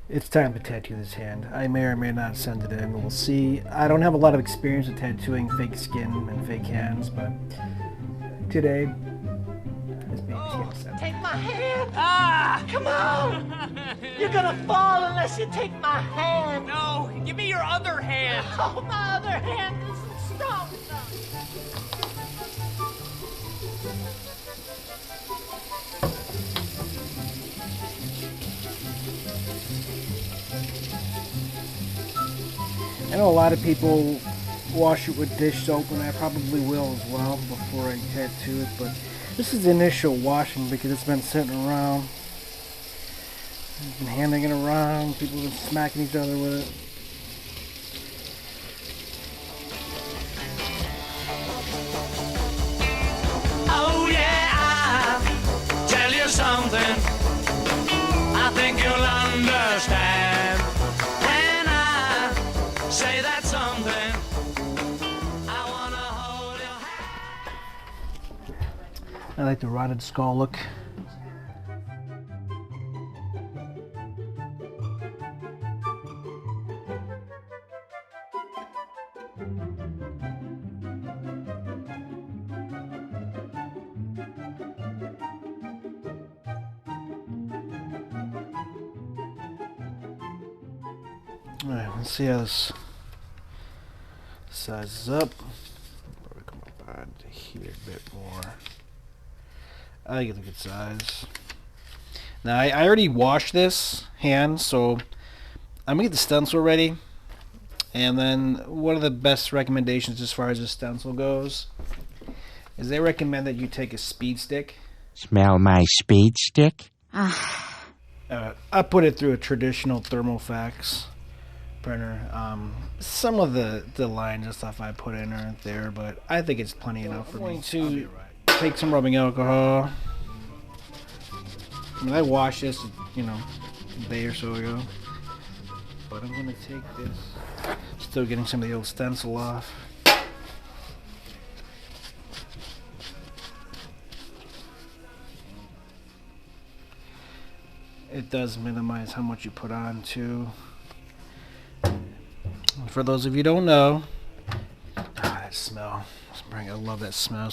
It's time to tattoo this hand. I may or may not send it in. We'll see. I don't have a lot of experience with tattooing fake skin and fake hands, but today, this baby's getting sent. Take my hand! Ah! Come on! You're gonna fall unless you take my hand! No! Give me your other hand! Oh, my other hand isn't strong enough! I know a lot of people wash it with dish soap, and I probably will as well before I tattoo it, but this is the initial washing because it's been sitting around. I've been handing it around, people have been smacking each other with it. Oh yeah, I'll tell you something I think you'll understand when I say that something. I wanna hold your hand. I like the rotted skull look. Alright, let's see how this sizes up. Probably come up on to here a bit more. I think it's a good size. Now, I already washed this hand, so I'm going to get the stencil ready. And then one of the best recommendations as far as the stencil goes is they recommend that you take a speed stick. Smell my speed stick? I put it through a traditional thermofax printer. Some of the lines and stuff I put in aren't there, but I think it's plenty enough for me. To take some rubbing alcohol. I mean, I washed this, a day or so ago. But I'm gonna take this. Still getting some of the old stencil off. It does minimize how much you put on too. For those of you who don't know, that smell. I love that smell.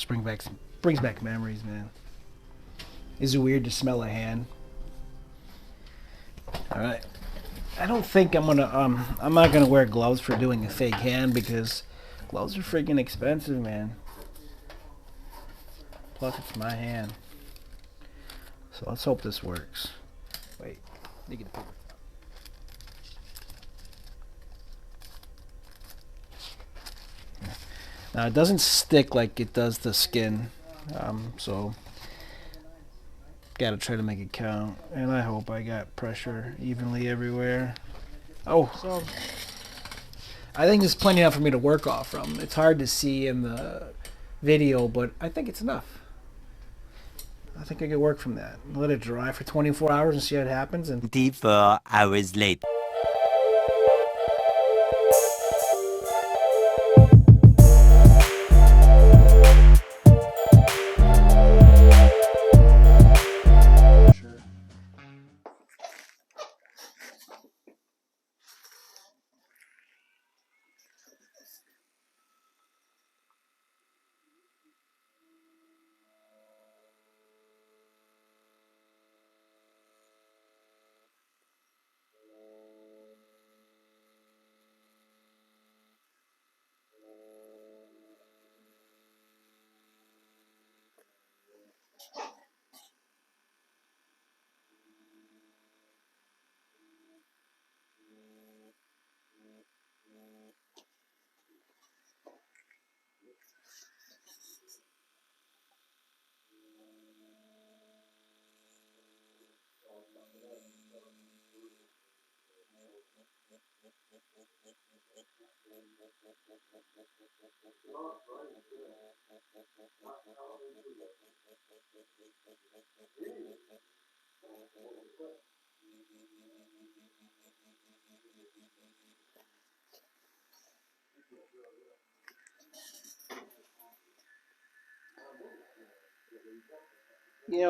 Brings back memories, man. Is it weird to smell a hand? All right. I don't think I'm not gonna wear gloves for doing a fake hand because gloves are freaking expensive, man. Plus, it's my hand. So let's hope this works. Wait, let me get the paper. Now it doesn't stick like it does the skin, so gotta try to make it count. And I hope I got pressure evenly everywhere. Oh, so I think there's plenty enough for me to work off from. It's hard to see in the video, but I think it's enough. I think I could work from that. Let it dry for 24 hours and see what happens. And 24 hours later.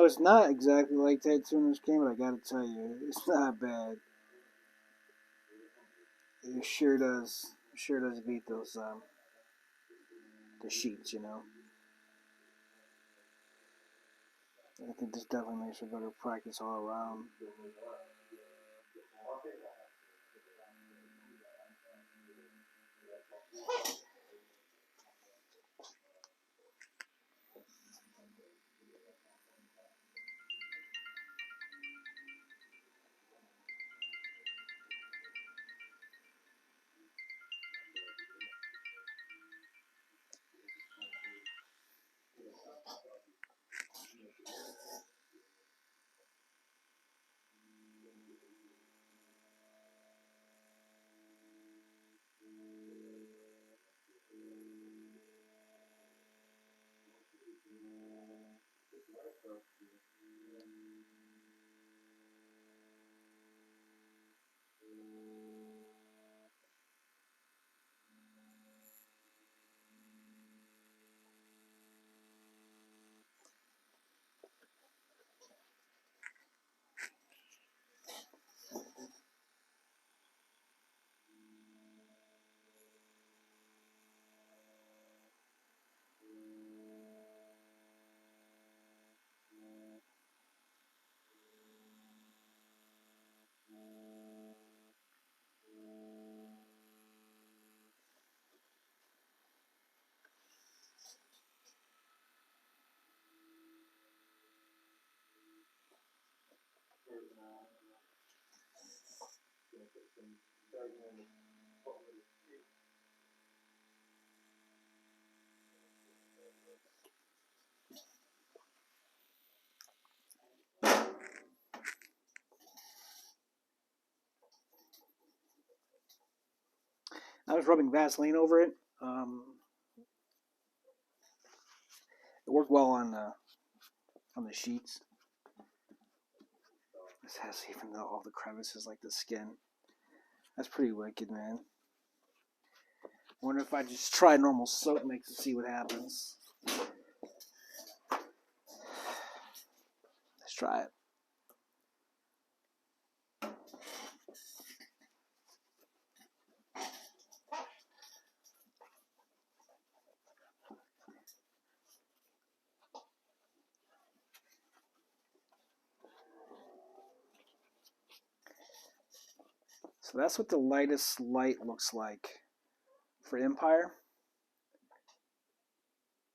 it's not exactly like tattooing this game, but I gotta tell you, it's not bad. It sure does beat those the sheets, you know. I think this definitely makes for better practice all around. I was rubbing Vaseline over it. It worked well on the sheets. This has even all the crevices like the skin. That's pretty wicked, man. Wonder if I just try normal soap mix to see what happens. Let's try it. So that's what the lightest light looks like for Empire.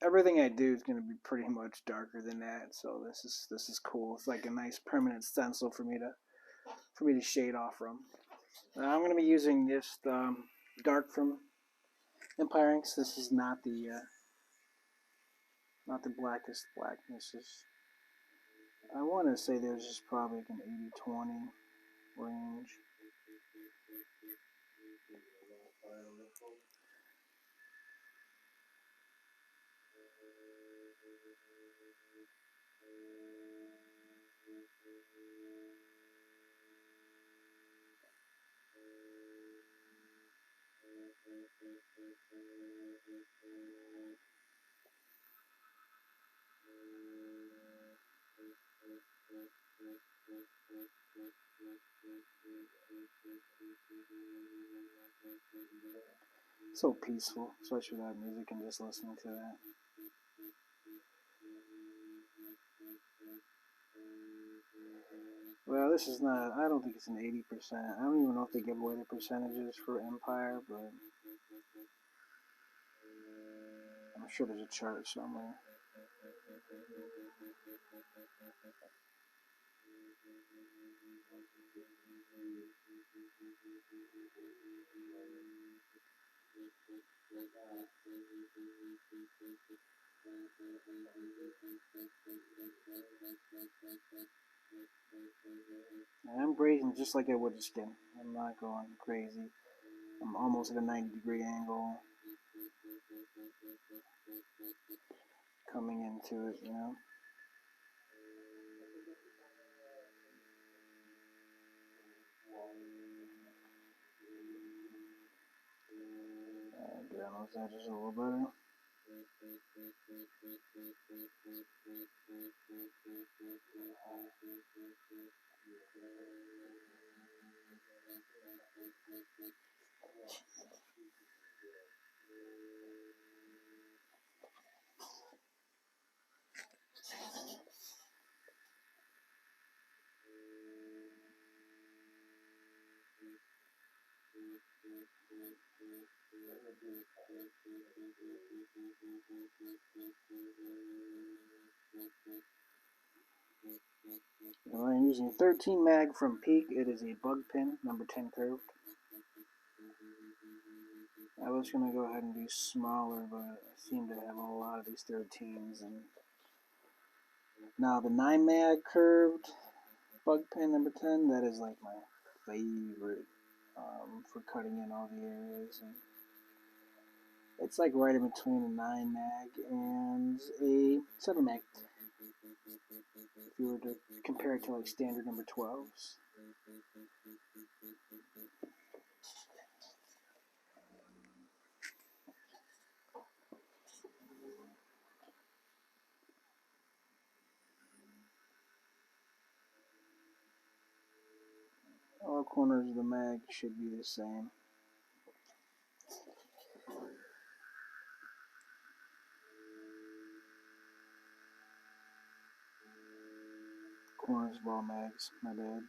Everything I do is going to be pretty much darker than that, so this is cool. It's like a nice permanent stencil for me to shade off from. I'm going to be using this dark from Empire Inks. This is not the blackest black. This is, I want to say there's just probably like an 80-20 range. So peaceful, especially without music and just listening to that. Well, this is not, I don't think it's an 80%. I don't even know if they give away the percentages for Empire, but I'm sure there's a chart somewhere. And I'm grazing just like I would a skin. I'm not going crazy. I'm almost at a 90-degree angle. Coming into it, you know. Get on those edges a little better. I'm using 13 mag from Peak. It is a bug pin, number 10 curved. I was going to go ahead and do smaller, but I seem to have a lot of these 13s. And now the 9 mag curved bug pin, number 10, that is like my favorite for cutting in all the areas. And it's like right in between a 9 mag and a 7 mag. If you were to compare it to like standard number 12s. All corners of the mag should be the same. Corners of all mags, my bad.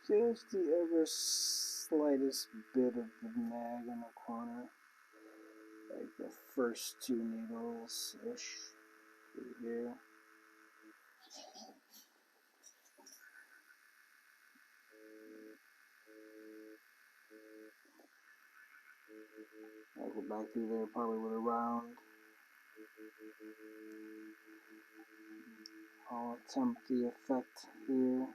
Just the ever slightest bit of the mag in the corner, like the first 2 needles-ish through here. I'll go back through there probably with a round. I'll attempt the effect here.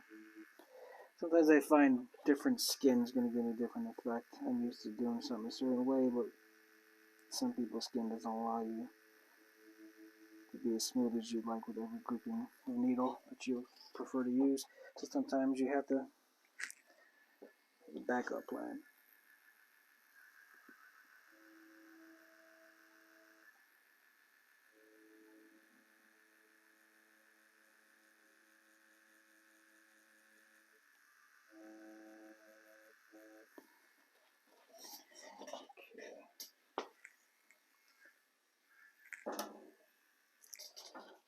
Sometimes I find different skin's going to give me a different effect. I'm used to doing something a certain way, but some people's skin doesn't allow you to be as smooth as you'd like with every grouping or needle that you prefer to use. So sometimes you have to have a backup plan.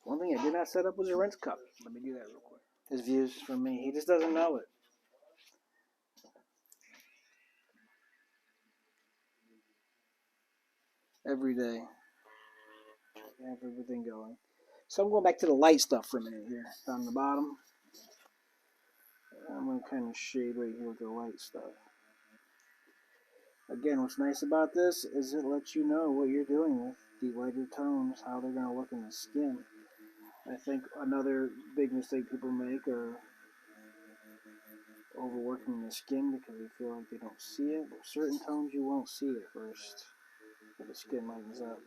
One thing I did not set up was a rinse cup. Let me do that real quick. His views from me. He just doesn't know it. Every day. I have everything going. So I'm going back to the light stuff for a minute here. Down the bottom. I'm going to kind of shade right here with the light stuff. Again, what's nice about this is it lets you know what you're doing with the lighter tones, how they're going to look in the skin. I think another big mistake people make are overworking the skin because they feel like they don't see it. But certain tones you won't see at first, but the skin lightens up.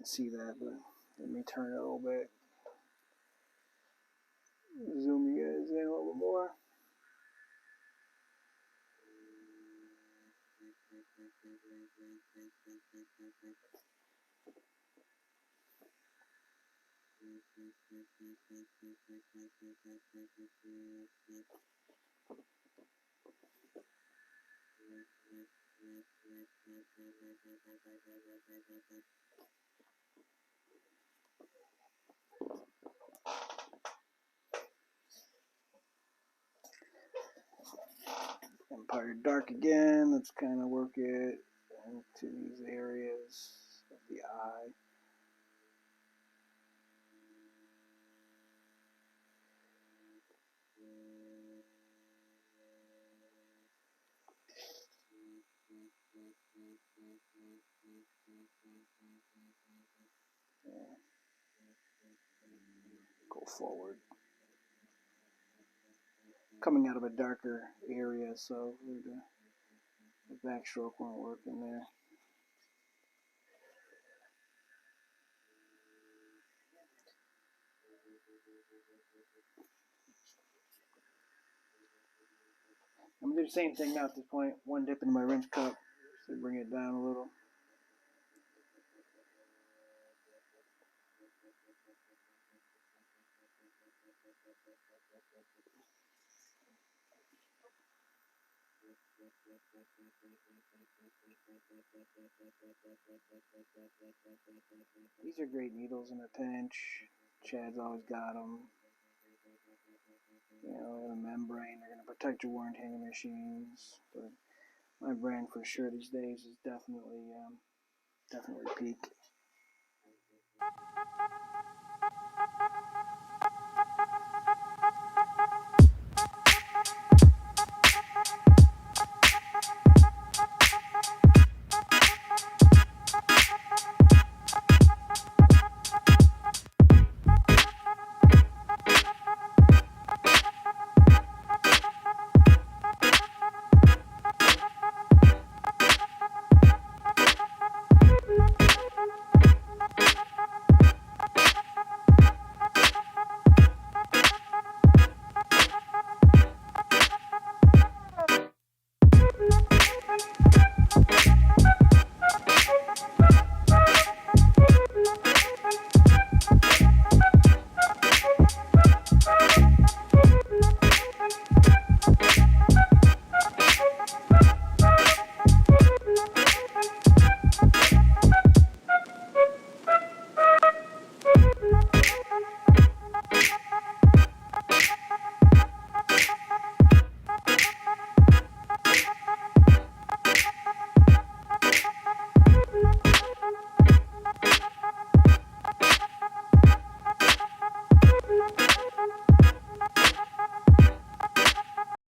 See that, but let me turn it a little bit. Zoom you guys in a little more. Empire Dark again. Let's kind of work it into these areas of the eye. Yeah. Go forward. Coming out of a darker area, so the backstroke won't work in there. I'm going to do the same thing now at this point. One dip into my rinse cup to bring it down a little. These are great needles in a pinch. Chad's always got them. You know, they have a membrane. They're going to protect your warranty machines. But my brand for sure these days is definitely Peak.